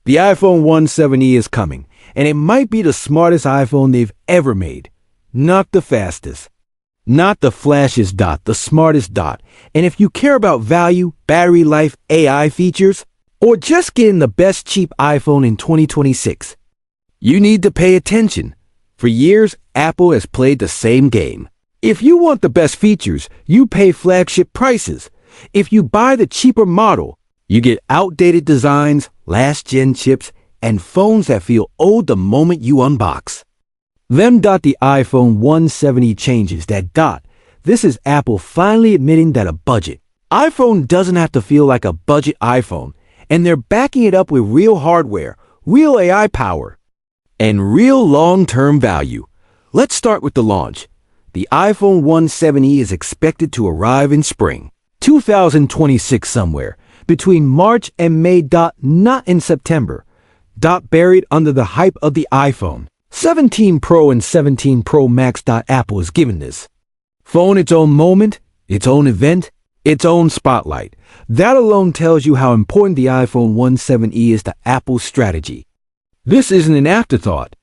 The iPhone 17 is coming, and it might be the smartest iPhone they've ever made. Not the fastest. Not the flashiest dot, the smartest dot. And if you care about value, battery life, AI features, or just getting the best cheap iPhone in 2026, you need to pay attention. For years, Apple has played the same game. If you want the best features, you pay flagship prices. If you buy the cheaper model, you get outdated designs, last-gen chips, and phones that feel old the moment you unbox. The iPhone 17 changes that dot. This is Apple finally admitting that a budget iPhone doesn't have to feel like a budget iPhone, and they're backing it up with real hardware, real AI power, and real long-term value. Let's start with the launch. The iPhone 17 is expected to arrive in spring 2026 somewhere between March and May. Not in September. Buried under the hype of the iPhone 17 Pro and 17 Pro Max. Apple is giving this phone its own moment, its own event, its own spotlight. That alone tells you how important the iPhone 17 is to Apple's strategy. This isn't an afterthought.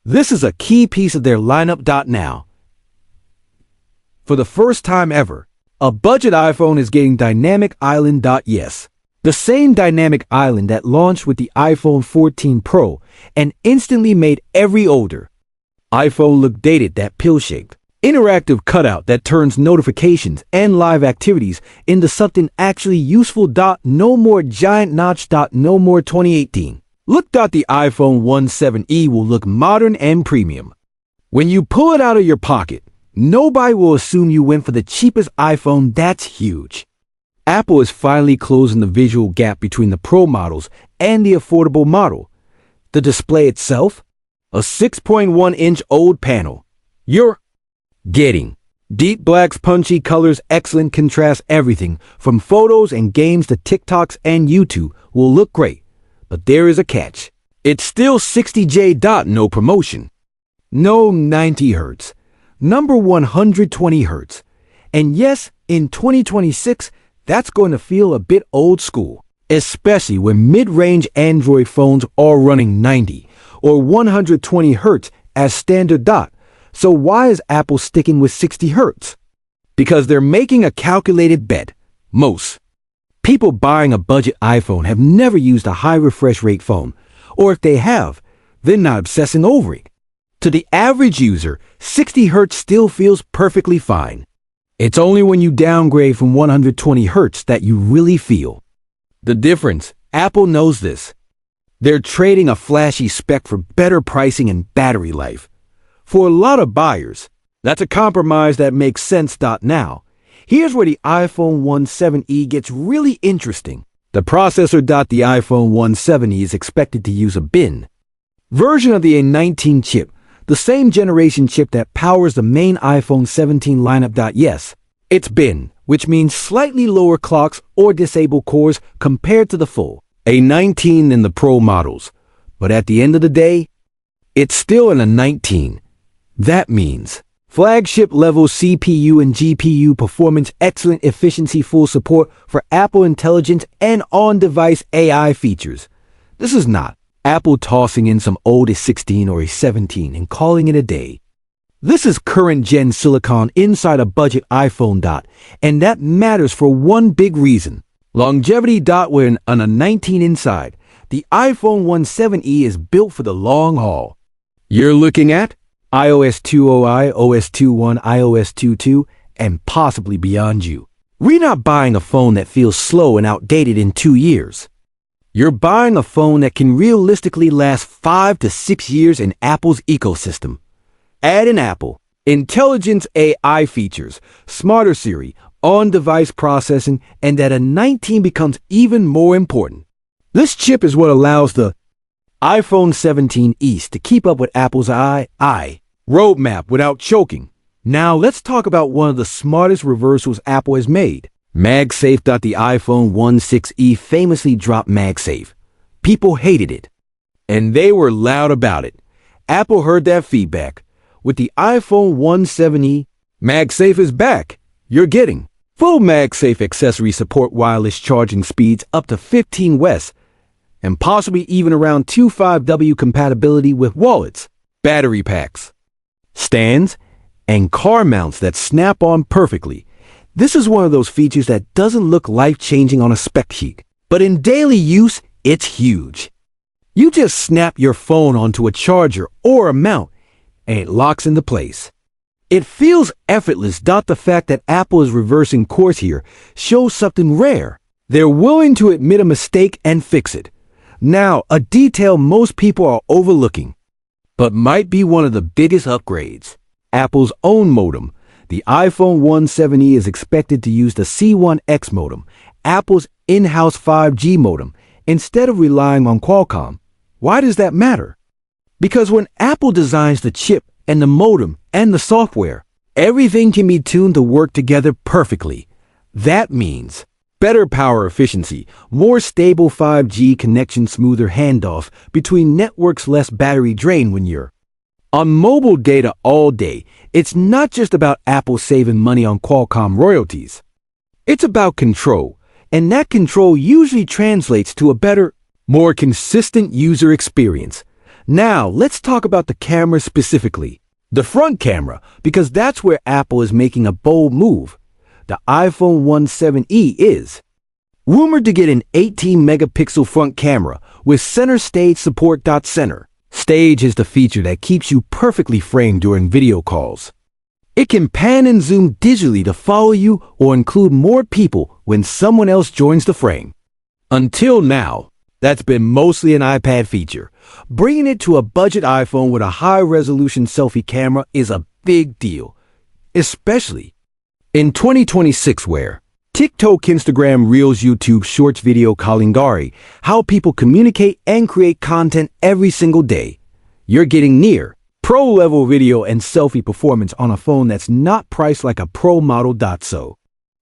This is a key piece of their lineup. Now, for the first time ever, a budget iPhone is getting Dynamic Island. Yes, the same Dynamic Island that launched with the iPhone 14 Pro and instantly made every older iPhone look dated. That pill-shaped, interactive cutout that turns notifications and live activities into something actually useful. No more giant notch. No more 2018. Look. The iPhone 17 will look modern and premium. When you pull it out of your pocket, nobody will assume you went for the cheapest iPhone. That's huge. Apple is finally closing the visual gap between the Pro models and the affordable model. The display itself, a 6.1-inch OLED panel. You're getting deep blacks, punchy colors, excellent contrast. Everything from photos and games to TikToks and YouTube will look great. But there is a catch. It's still 60J. No promotion. No 90 Hz. Number 120 Hz. And yes, in 2026, that's going to feel a bit old school, especially when mid-range Android phones are running 90 or 120 Hz as standard. So why is Apple sticking with 60 Hz? Because they're making a calculated bet. Most people buying a budget iPhone have never used a high refresh rate phone, or if they have, they're not obsessing over it. To the average user, 60 Hz still feels perfectly fine. It's only when you downgrade from 120 Hz that you really feel the difference. Apple knows this. They're trading a flashy spec for better pricing and battery life. For a lot of buyers, that's a compromise that makes sense. Now, here's where the iPhone 17 gets really interesting. The processor. The iPhone 17 is expected to use a bin version of the A19 chip, the same generation chip that powers the main iPhone 17 lineup. Yes, it's bin, which means slightly lower clocks or disabled cores compared to the full A19 in the Pro models. But at the end of the day, it's still an A19. That means flagship-level CPU and GPU performance, excellent efficiency, full support for Apple Intelligence and on-device AI features. This is not Apple tossing in some old A16 or A17 and calling it a day. This is current-gen silicon inside a budget iPhone. And that matters for one big reason. Longevity. With an A19 inside, the iPhone 17 is built for the long haul. You're looking at iOS 2.0, OS 2.1, iOS 2.2, and possibly beyond you. We're not buying a phone that feels slow and outdated in 2 years. You're buying a phone that can realistically last 5 to 6 years in Apple's ecosystem. Add in Apple Intelligence AI features, smarter Siri, on-device processing, and that A19 becomes even more important. This chip is what allows the iPhone 17 East to keep up with Apple's AI roadmap without choking. Now let's talk about one of the smartest reversals Apple has made. MagSafe. The iPhone 16e famously dropped MagSafe. People hated it, and they were loud about it. Apple heard that feedback. With the iPhone 17e, MagSafe is back. You're getting full MagSafe accessory support, wireless charging speeds up to 15 West, and possibly even around 2.5W compatibility with wallets, battery packs, stands, and car mounts that snap on perfectly. This is one of those features that doesn't look life-changing on a spec sheet, but in daily use, it's huge. You just snap your phone onto a charger or a mount, and it locks into place. It feels effortless. The fact that Apple is reversing course here shows something rare. They're willing to admit a mistake and fix it. Now, a detail most people are overlooking, but might be one of the biggest upgrades. Apple's own modem. The iPhone 17e is expected to use the C1X modem, Apple's in-house 5G modem, instead of relying on Qualcomm. Why does that matter? Because when Apple designs the chip and the modem and the software, everything can be tuned to work together perfectly. That means better power efficiency, more stable 5G connection, smoother handoff between networks, less battery drain when you're on mobile data all day. It's not just about Apple saving money on Qualcomm royalties. It's about control, and that control usually translates to a better, more consistent user experience. Now, let's talk about the camera specifically. The front camera, because that's where Apple is making a bold move. The iPhone 17e is rumored to get an 18-megapixel front camera with center stage support. Center stage is the feature that keeps you perfectly framed during video calls. It can pan and zoom digitally to follow you or include more people when someone else joins the frame. Until now, that's been mostly an iPad feature. Bringing it to a budget iPhone with a high-resolution selfie camera is a big deal, especially in 2026 where TikTok, Instagram, Reels, YouTube, Shorts, video calling, how people communicate and create content every single day. You're getting near pro-level video and selfie performance on a phone that's not priced like a pro model. So,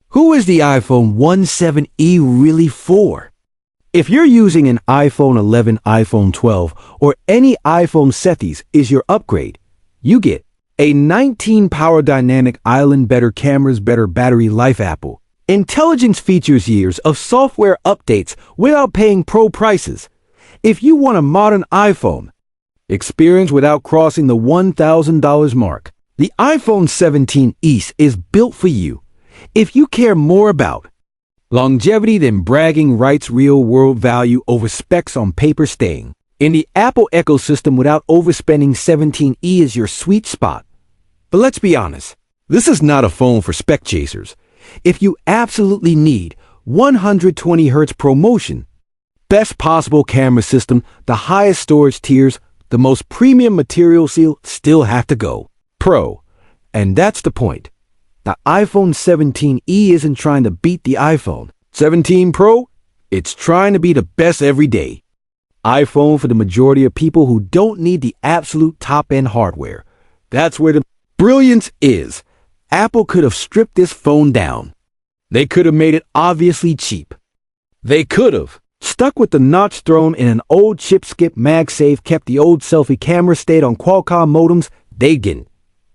who is the iPhone 17e really for? If you're using an iPhone 11, iPhone 12, or any iPhone series is your upgrade, you get A19 power dynamic island, better cameras, better battery life, Apple Intelligence features, years of software updates without paying pro prices. If you want a modern iPhone experience without crossing the $1,000 mark, the iPhone 17e is built for you. If you care more about longevity than bragging rights, real-world value over specs on paper, staying in the Apple ecosystem without overspending, 17e is your sweet spot. But let's be honest, this is not a phone for spec chasers. If you absolutely need 120Hz ProMotion, best possible camera system, the highest storage tiers, the most premium material, still have to go Pro. And that's the point. The iPhone 17e isn't trying to beat the iPhone 17 Pro, it's trying to be the best every day iPhone for the majority of people who don't need the absolute top-end hardware. That's where the brilliance is. Apple could have stripped this phone down. They could have made it obviously cheap. They could have stuck with the notch thrown in an old chip, skip MagSafe, kept the old selfie camera, stayed on Qualcomm modems. They didn't.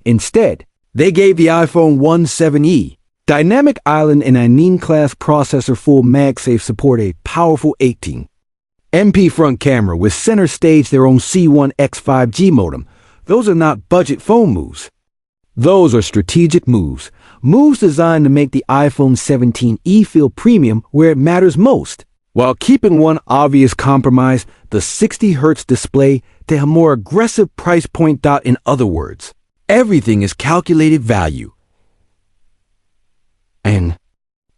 Instead, they gave the iPhone 17e dynamic island and A19 class processor, full MagSafe support, a powerful 18MP front camera with center stage, their own C1X 5G modem. Those are not budget phone moves. Those are strategic moves. Moves designed to make the iPhone 17e feel premium where it matters most, while keeping one obvious compromise, the 60Hz display, to a more aggressive price point. In other words, everything is calculated value. And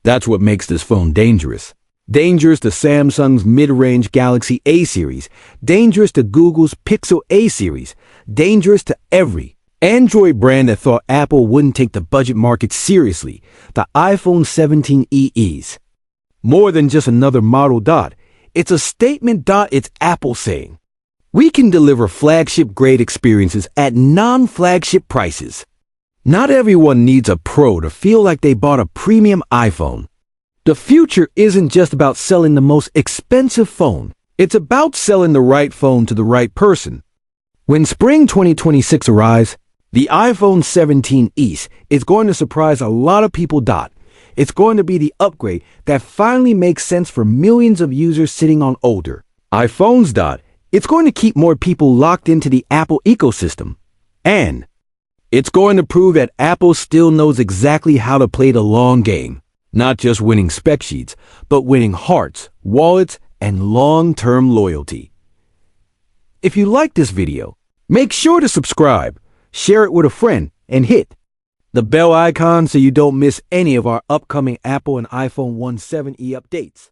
that's what makes this phone dangerous. Dangerous to Samsung's mid-range Galaxy A series, dangerous to Google's Pixel A series, dangerous to every Android brand that thought Apple wouldn't take the budget market seriously. The iPhone 17e is more than just another model. It's a statement. It's Apple saying, we can deliver flagship-grade experiences at non-flagship prices. Not everyone needs a pro to feel like they bought a premium iPhone. The future isn't just about selling the most expensive phone. It's about selling the right phone to the right person. When spring 2026 arrives, the iPhone 17e is going to surprise a lot of people. It's going to be the upgrade that finally makes sense for millions of users sitting on older, iPhone's dot, it's going to keep more people locked into the Apple ecosystem. And it's going to prove that Apple still knows exactly how to play the long game. Not just winning spec sheets, but winning hearts, wallets, and long-term loyalty. If you like this video, make sure to subscribe, share it with a friend, and hit the bell icon so you don't miss any of our upcoming Apple and iPhone 17e updates.